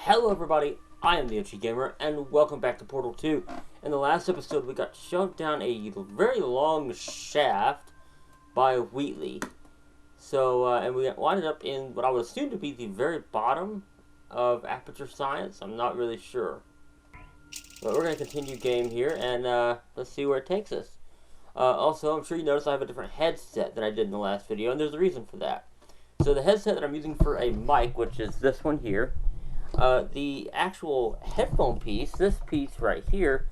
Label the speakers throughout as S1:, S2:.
S1: Hello everybody, I am TheOGgamer, and welcome back to Portal 2. In the last episode, we got shoved down a very long shaft by Wheatley. So, and we wound up in what I would assume to be the very bottom of Aperture Science. I'm not really sure. But we're going to continue game here, and let's see where it takes us. Also, I'm sure you noticed I have a different headset than I did in the last video, and there's a reason for that. So the headset that I'm using for a mic, which is this one here, the actual headphone piece, this piece right here,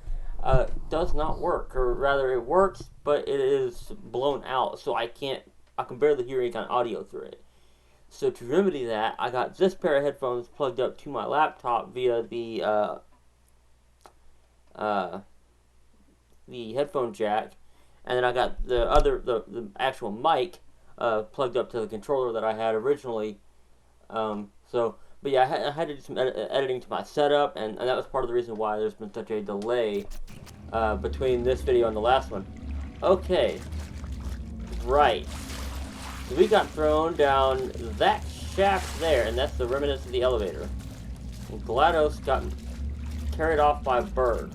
S1: does not work, or rather it works, but it is blown out, so I can barely hear any kind of audio through it. So to remedy that, I got this pair of headphones plugged up to my laptop via the headphone jack, and then I got the actual mic plugged up to the controller that I had originally. But yeah, I had to do some editing to my setup, and that was part of the reason why there's been such a delay between this video and the last one. Okay, right. So we got thrown down that shaft there, and that's the remnants of the elevator. And GLaDOS got carried off by a bird.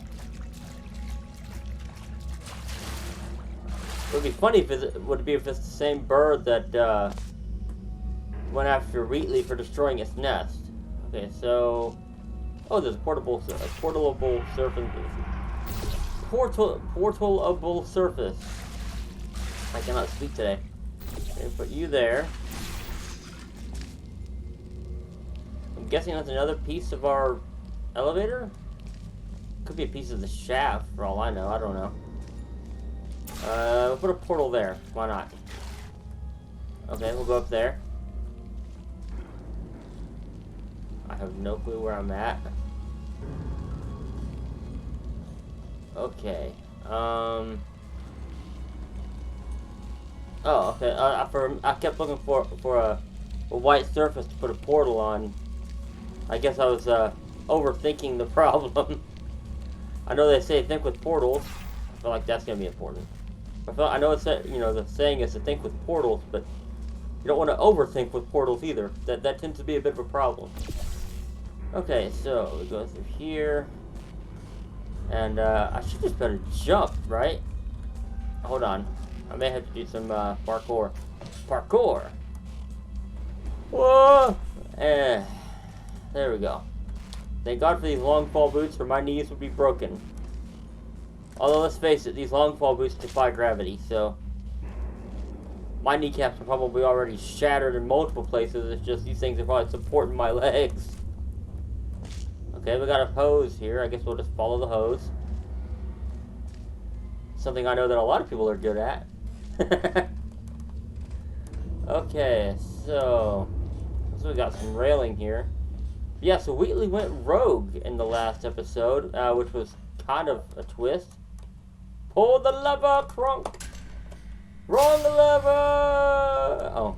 S1: It would be funny if it's the same bird that went after Wheatley for destroying its nest. Okay, so there's a portable surface. Portable surface. I cannot speak today. Okay, put you there. I'm guessing that's another piece of our elevator. Could be a piece of the shaft, for all I know. I don't know. We'll put a portal there. Why not? Okay, we'll go up there. I have no clue where I'm at. Okay. Oh, okay. I kept looking for a white surface to put a portal on. I guess I was overthinking the problem. I know they say think with portals. I feel like that's gonna be important. I know it's the saying is to think with portals, but you don't want to overthink with portals either. That tends to be a bit of a problem. Okay, so we go through here, and I should just better jump, right? Hold on, I may have to do some parkour. Parkour. Whoa! There we go. Thank God for these long fall boots, or my knees would be broken. Although let's face it, these long fall boots defy gravity, so my kneecaps are probably already shattered in multiple places. It's just these things are probably supporting my legs. Okay, we got a hose here. I guess we'll just follow the hose. Something I know that a lot of people are good at. Okay, so we got some railing here. Yeah, so Wheatley went rogue in the last episode, which was kind of a twist. Pull the lever, Crunk! Roll the lever! Oh.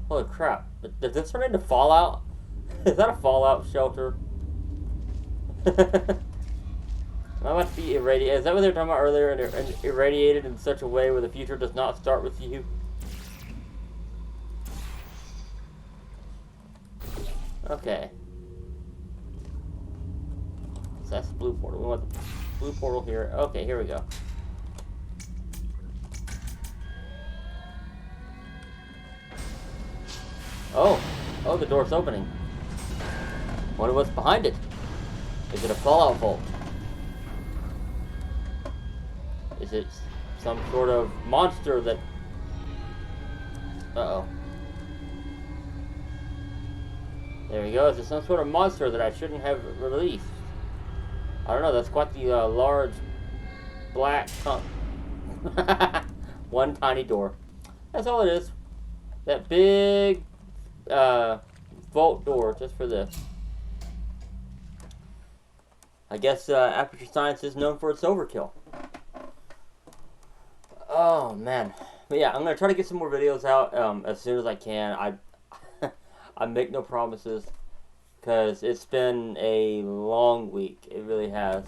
S1: Holy crap. Did this turn into Fallout? Is that a Fallout shelter? I must be irradiated. Is that what they were talking about earlier? And irradiated in such a way where the future does not start with you? Okay. So that's the blue portal. We want the blue portal here. Okay, here we go. Oh, the door's opening. Wonder what's behind it. Is it a Fallout vault? Is it some sort of monster that... Uh-oh. There we go. Is it some sort of monster that I shouldn't have released? I don't know. That's quite the large black... one tiny door. That's all it is. That big vault door just for this. I guess Aperture Science is known for its overkill. Oh man, but yeah, I'm gonna try to get some more videos out as soon as I can. I make no promises because it's been a long week. It really has.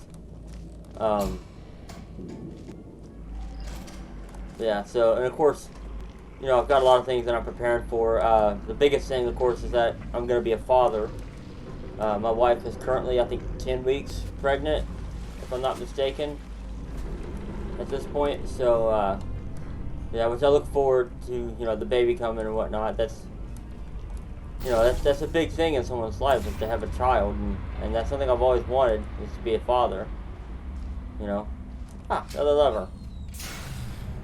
S1: Yeah. So, and of course, you know, I've got a lot of things that I'm preparing for. The biggest thing, of course, is that I'm going to be a father. My wife is currently, I think, 10 weeks pregnant, if I'm not mistaken, at this point. So, yeah, which I look forward to, you know, the baby coming and whatnot. That's, you know, that's a big thing in someone's life, is to have a child, and that's something I've always wanted, is to be a father. You know. Ah, another lever.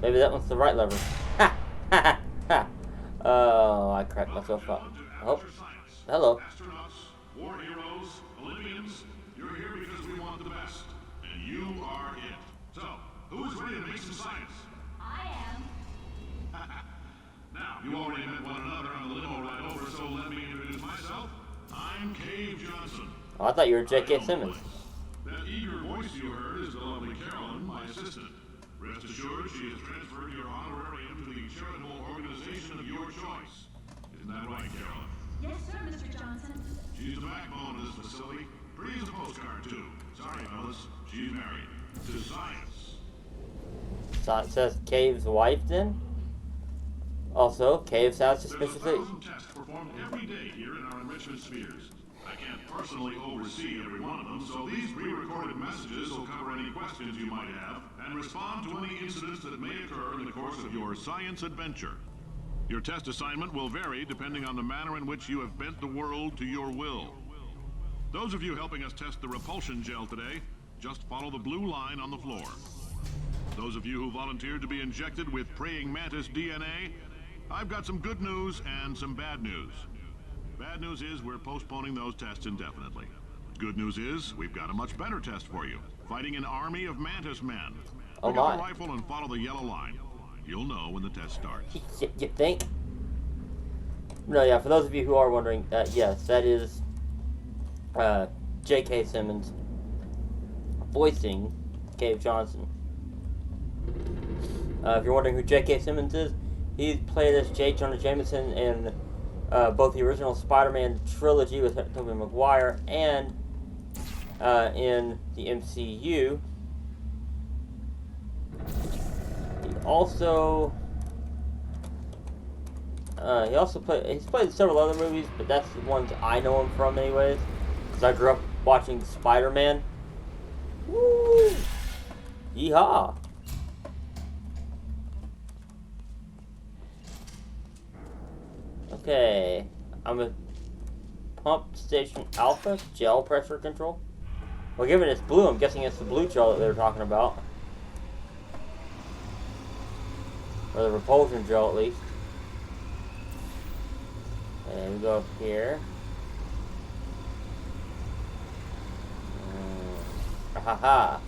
S1: Maybe that one's the right lever. Ha! Ha ha ha! Oh, I cracked myself up. Oh, hello.
S2: Astronauts, war heroes, Olympians, you're here because we want the best. And you are it. So, who's ready to make some science?
S3: I am.
S2: Now, you already met one another on the limo ride over, so let me introduce myself. I'm Cave Johnson.
S1: Oh, I thought you were J.K. Simmons.
S2: That eager voice you heard is the lovely Carolyn, my assistant. Rest assured, she has transferred your honorarium to the charitable organization of your choice. Isn't that right, Carolyn?
S3: Yes, sir, Mr. Johnson.
S2: She's the backbone of this facility. Pretty as a postcard, too. Sorry, fellas. She's married. To science.
S1: So it says Cave's wife, then? Also, Cave sounds suspiciously...
S2: There's 1,000 tests performed every day here in our enrichment spheres. I can't personally oversee every one of them, so these pre-recorded messages will cover any questions you might have and respond to any incidents that may occur in the course of your science adventure. Your test assignment will vary depending on the manner in which you have bent the world to your will. Those of you helping us test the repulsion gel today, just follow the blue line on the floor. Those of you who volunteered to be injected with praying mantis DNA, I've got some good news and some bad news. Bad news is we're postponing those tests indefinitely. Good news is we've got a much better test for you. Fighting an army of mantis men.
S1: Oh
S2: Pick up a
S1: my.
S2: rifle and follow the yellow line. You'll know when the test starts.
S1: You think? No, yeah, for those of you who are wondering, yes, that is J.K. Simmons voicing Cave Johnson. If you're wondering who J.K. Simmons is, he played as J. Jonah Jameson in both the original Spider-Man trilogy with Tobey Maguire and in the MCU. He's played several other movies, but that's the ones I know him from anyways, because I grew up watching Spider-Man. Woo! Yeehaw! Okay, I'm a pump station alpha gel pressure control. Well, given it's blue, I'm guessing it's the blue gel that they were talking about. Or the repulsion gel, at least. And we go up here. Haha.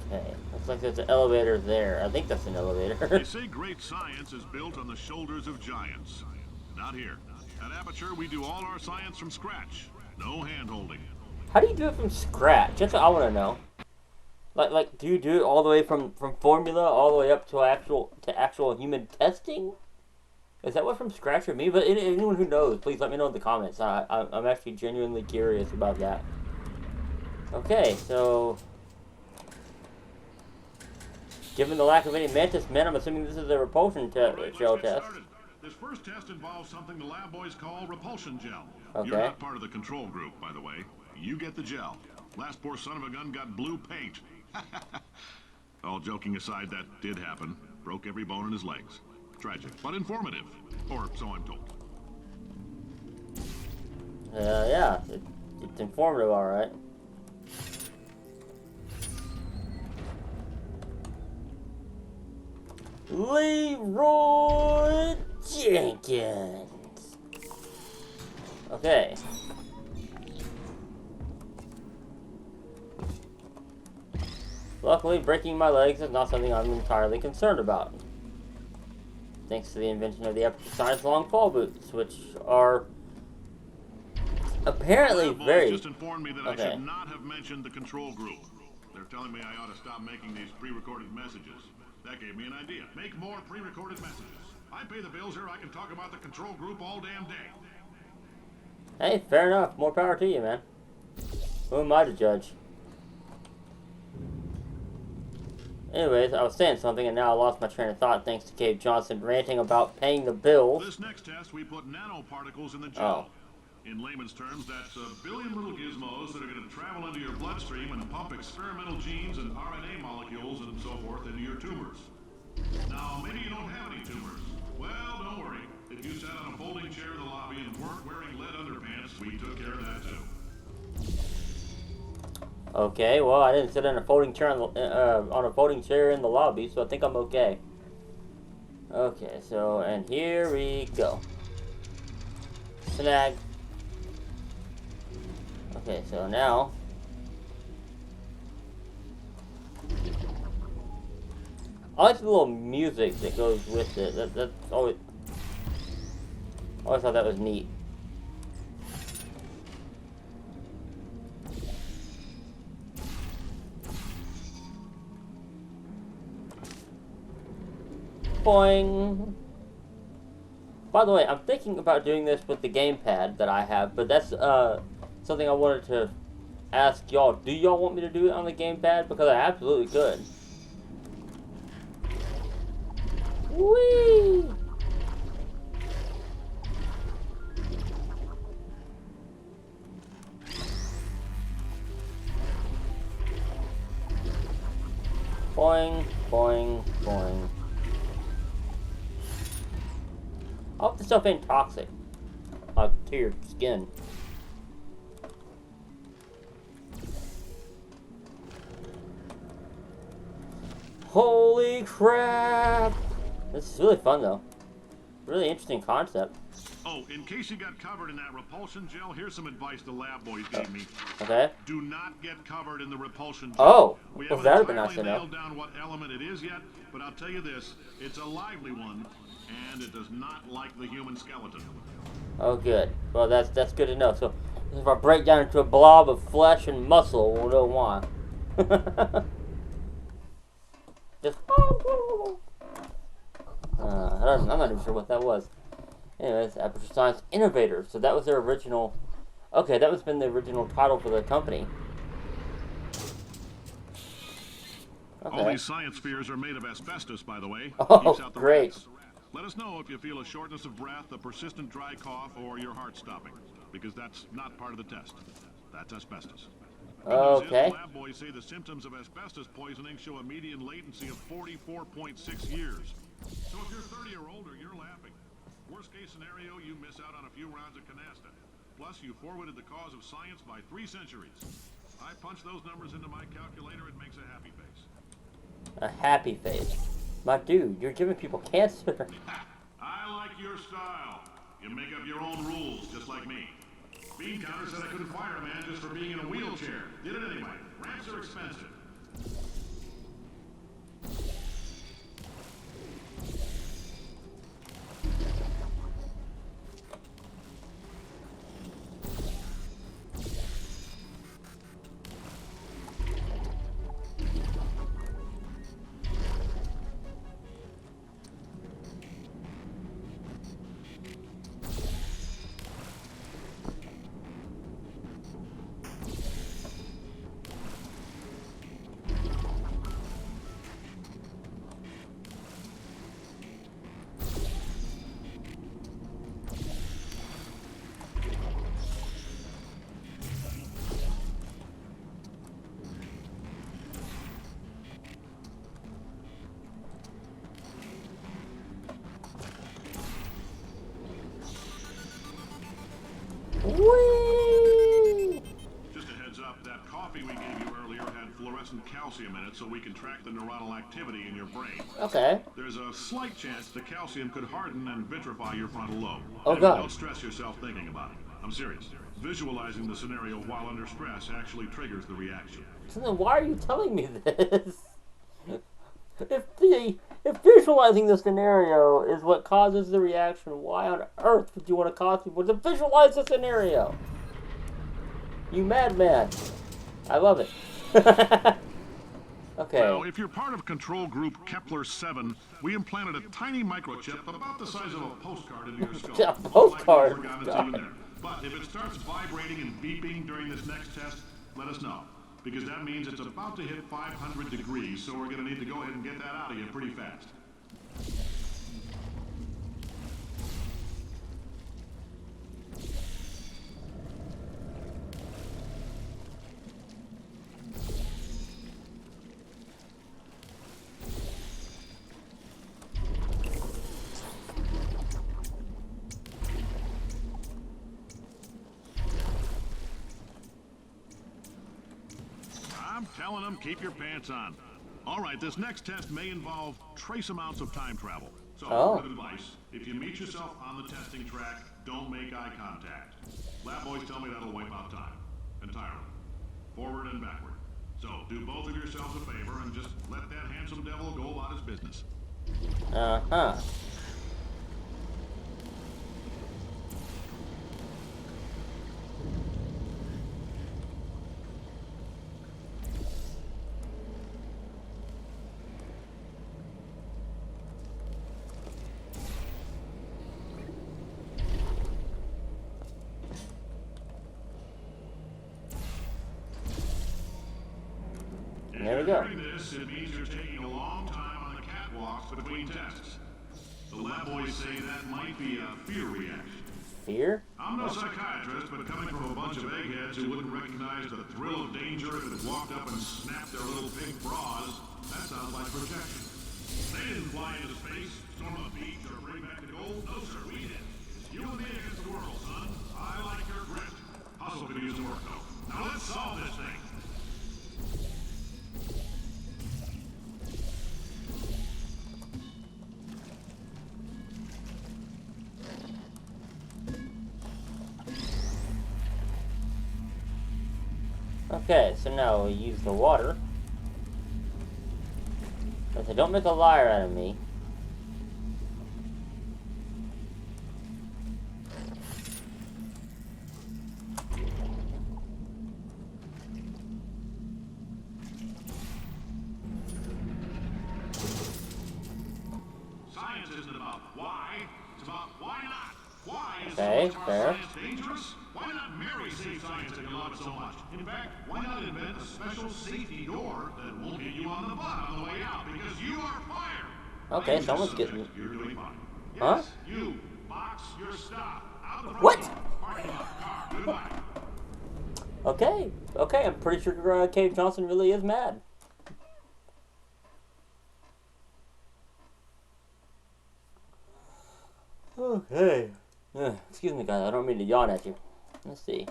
S1: Okay, looks like there's an elevator there. I think that's an elevator.
S2: They say great science is built on the shoulders of giants. Not here. At Aperture, we do all our science from scratch. No hand-holding.
S1: How do you do it from scratch? That's what I want to know. Like, do you do it all the way from formula all the way up to actual human testing? Is that what from scratch would mean? But anyone who knows, please let me know in the comments. I'm actually genuinely curious about that. Okay, so given the lack of any mantis men, I'm assuming this is a repulsion gel test.
S2: This first test involves something the lab boys call repulsion gel.
S1: Okay.
S2: You're not part of the control group, by the way. You get the gel. Last poor son of a gun got blue paint. All joking aside, that did happen. Broke every bone in his legs. Tragic, but informative. Or so I'm told.
S1: Yeah, it's informative, all right. Leroy Jenkins. Okay. Luckily, breaking my legs is not something I'm entirely concerned about. Thanks to the invention of the Aperture Science long fall boots, which are apparently very...
S2: just informed me that I should not have mentioned the control group. They're telling me I ought to stop making these pre-recorded messages. That gave me an idea. Make more pre-recorded messages. I pay the bills here, I can talk about the control group all damn day.
S1: Hey, fair enough. More power to you, man. Who am I to judge? Anyways, I was saying something and now I lost my train of thought thanks to Cave Johnson ranting about paying the bills.
S2: This next test, we put nanoparticles in the gel. In layman's terms, that's a billion little gizmos that are going to travel into your bloodstream and pump experimental genes and RNA molecules and so forth into your tumors. Now, maybe you don't have any tumors. Well, don't worry. If you sat on a folding chair in the lobby and weren't wearing lead underpants, we took care of that too.
S1: Okay, well, I didn't sit on a folding chair on a folding chair in the lobby, so I think I'm okay. Okay, so and here we go. Snag. Okay, so now I like the little music that goes with it. That's always thought that was neat. Boing. By the way, I'm thinking about doing this with the gamepad that I have, but that's something I wanted to ask y'all. Do y'all want me to do it on the gamepad? Because I absolutely could. Whee! Boing, boing, boing. I hope this stuff ain't toxic. To your skin. Holy crap! This is really fun though. Really interesting concept.
S2: Oh, in case you got covered in that repulsion gel, here's some advice the lab boys gave me.
S1: Okay.
S2: Do not get covered in the repulsion gel.
S1: Oh,
S2: We
S1: well,
S2: haven't
S1: that would be nice
S2: entirely
S1: to know.
S2: nailed down what element it is yet, but I'll tell you this, it's a lively one, and it does not like the human skeleton.
S1: Oh, good. Well, that's good to know. So, if I break down into a blob of flesh and muscle, we'll know why. Just. I'm not even sure what that was. Anyways, Aperture Science Innovator. So that was their original. Okay, that was been the original title for the company. Okay.
S2: All these science spheres are made of asbestos, by the way.
S1: Oh,
S2: Keeps out the
S1: great.
S2: rats. Let us know if you feel a shortness of breath, a persistent dry cough, or your heart stopping, because that's not part of the test. That's asbestos. Good news is
S1: Okay.
S2: the lab boys say the symptoms of asbestos poisoning show a median latency of 44.6 years. So if you're 30 or older, you're laughing. Worst case scenario, you miss out on a few rounds of canasta. Plus, you forwarded the cause of science by 3 centuries. I punch those numbers into my calculator, it makes a happy face.
S1: A happy face. My dude, you're giving people cancer.
S2: I like your style. You make up your own rules, just like me. Bean Counter said I couldn't fire a man just for being in a wheelchair. Did it anyway. Ramps are expensive.
S1: Whee!
S2: Just a heads up, that coffee we gave you earlier had fluorescent calcium in it so we can track the neuronal activity in your brain.
S1: Okay.
S2: There's a slight chance the calcium could harden and vitrify your frontal lobe.
S1: Oh,
S2: Anyway,
S1: God.
S2: don't stress yourself thinking about it. I'm serious. Visualizing the scenario while under stress actually triggers the reaction.
S1: So then why are you telling me this? If visualizing the scenario is what causes the reaction, why on earth would you want to cause people to visualize the scenario? You madman. I love it. Okay.
S2: Now, if you're part of control group Kepler-7, we implanted a tiny microchip about the size of a postcard into your skull.
S1: A postcard?
S2: Unlikely we forgot it's even there. But if it starts vibrating and beeping during this next test, let us know. because that means it's about to hit 500 degrees, so we're going to need to go ahead and get that out of you pretty fast. I'm telling them, keep your pants on. All right, this next test may involve trace amounts of time travel. So, word of advice, if you meet yourself on the testing track, don't make eye contact. Lab boys tell me that'll wipe out time. Entirely. Forward and backward. So, do both of yourselves a favor and just let that handsome devil go about his business.
S1: Uh-huh. There we go.
S2: This, it means you're taking a long time on the catwalks between tests. The lab boys say that might be a fear reaction.
S1: Fear?
S2: I'm no psychiatrist, but coming from a bunch of eggheads who wouldn't recognize the thrill of danger if it walked up and snapped their little pink bras, that sounds like projection. They didn't fly into space, storm a beach, or bring back the gold. No, sir, we did. It's you and me against the world, son. I like your grit. Hustle could use some work, though. Now let's solve this thing.
S1: Okay, so now we use the water. But they don't make a liar out of me.
S2: Science isn't about why, it's about why not. Why is
S1: Okay,
S2: so much
S1: fair.
S2: science dangerous? Why not marry safe science if you love it so much? In fact, why not invent a special safety door that won't hit you on the butt on the way out because you are fired?
S1: Okay, someone's getting...
S2: You're doing fine.
S1: Huh?
S2: Yes, you box your stuff out the front
S1: What?
S2: door, parking lot, car. Goodbye.
S1: Okay, I'm pretty sure Cave Johnson really is mad. Okay. Excuse me, guys, I don't mean to yawn at you. Let's see.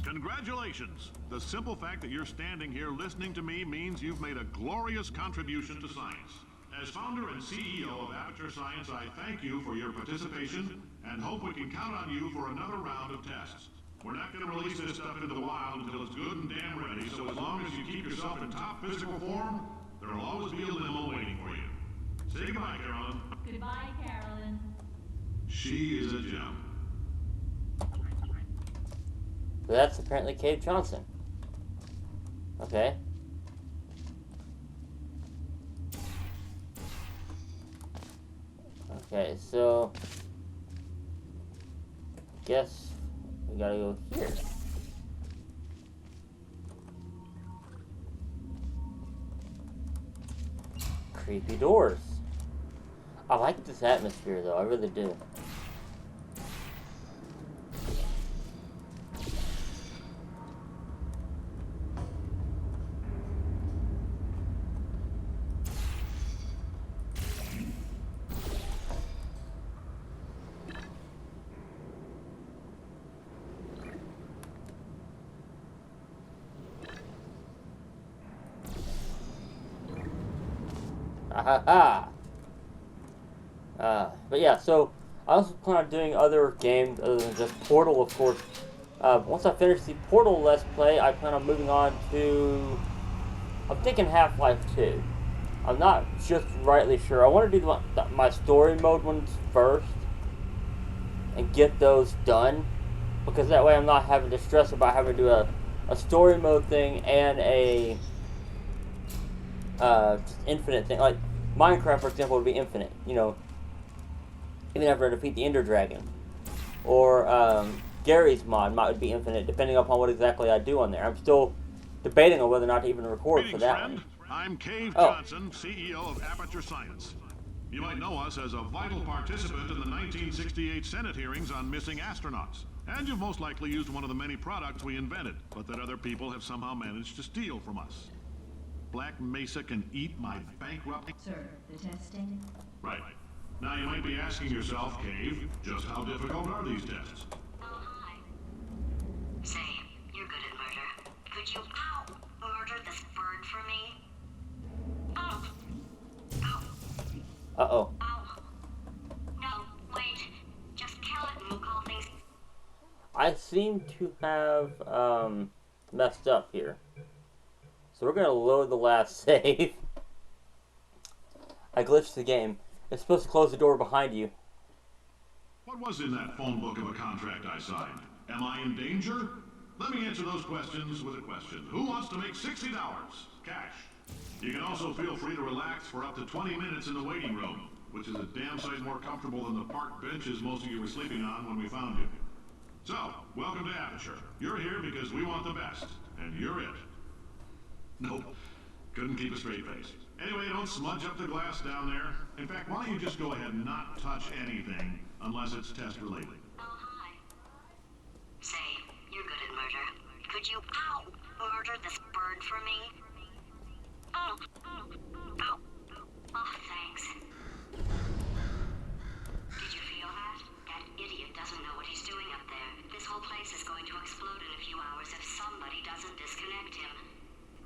S2: Congratulations! The simple fact that you're standing here listening to me means you've made a glorious contribution to science. As founder and CEO of Aperture Science, I thank you for your participation and hope we can count on you for another round of tests. We're not going to release this stuff into the wild until it's good and damn ready, so as long as you keep yourself in top physical form, there'll always be a limo waiting for you. Say goodbye, Carolyn.
S3: Goodbye, Carolyn.
S2: She is a gem.
S1: So that's apparently Cave Johnson. Okay. Okay, so... guess we gotta go here. Creepy doors. I like this atmosphere though, I really do. But yeah, so I also plan on doing other games other than just Portal, of course. Once I finish the Portal Let's Play, I plan on moving on to... I'm thinking Half-Life 2. I'm not just rightly sure. I want to do my story mode ones first and get those done, because that way I'm not having to stress about having to do a story mode thing and a just infinite thing. Like Minecraft, for example, would be infinite. You know, even after I defeat the Ender Dragon, or Gary's mod might be infinite, depending upon what exactly I do on there. I'm still debating on whether or not to even record for
S2: Greetings,
S1: that
S2: friend.
S1: one.
S2: I'm Cave
S1: Oh.
S2: Johnson, CEO of Aperture Science. You might know us as a vital participant in the 1968 Senate hearings on missing astronauts. And you've most likely used one of the many products we invented, but that other people have somehow managed to steal from us. Black Mesa can eat my bankrupt...
S3: Sir, the testing.
S2: Right. Now you might be asking yourself, Cave, just how difficult are these tests?
S4: Oh, hi. Say, you're good at murder. Could you, murder this bird for me? Oh. Oh.
S1: Uh-oh.
S4: Oh. No, wait. Just kill it and we'll call things...
S1: I seem to have, messed up here. So we're gonna load the last save. I glitched the game. It's supposed to close the door behind you.
S2: What was in that phone book of a contract I signed? Am I in danger? Let me answer those questions with a question. Who wants to make $60? Cash. You can also feel free to relax for up to 20 minutes in the waiting room, which is a damn sight more comfortable than the park benches most of you were sleeping on when we found you. So, welcome to Aperture. You're here because we want the best, and you're it. Nope. Couldn't keep a straight face. Anyway, don't smudge up the glass down there. In fact, why don't you just go ahead and not touch anything unless it's test related.
S4: Oh, hi. Say, you're good at murder. Could you, murder this bird for me? Oh. Oh, thanks. Did you feel that? That idiot doesn't know what he's doing up there. This whole place is going to explode in a few hours if somebody doesn't disconnect him.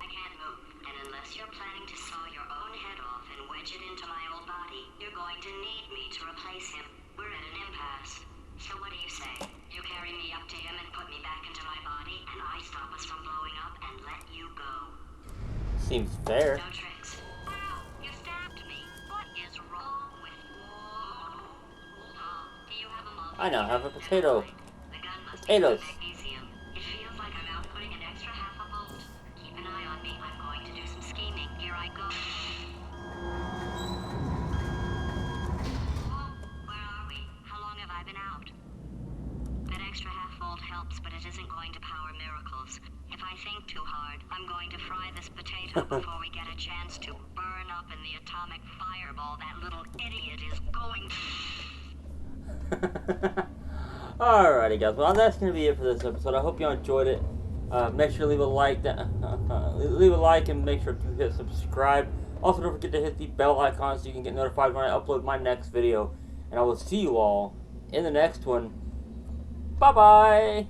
S4: I can't move, and unless you're planning to saw your own head off and wedge it into my old body, you're going to need me to replace him. We're at an impasse. So what do you say? You carry me up to him and put me back into my body, and I stop us from blowing up and let you go.
S1: Seems fair.
S4: No tricks. Ow! You stabbed me. What is wrong with you? Do you have a mom?
S1: I now have a potato.
S4: The gun must
S1: Potatoes.
S4: be magnesium. It feels like I'm outputting an extra half a volt. Keep an eye on me. I'm going to do some scheming. Here I go. Whoa, where are we? How long have I been out? That extra half volt helps, but it isn't going to power miracles. If I think too hard, I'm going to fry this potato before we get a chance to burn up in the atomic fireball that little idiot is going to...
S1: Alrighty guys, well that's going to be it for this episode. I hope you enjoyed it. Make sure to leave a like and make sure to hit subscribe. Also don't forget to hit the bell icon so you can get notified when I upload my next video. And I will see you all in the next one. Bye bye!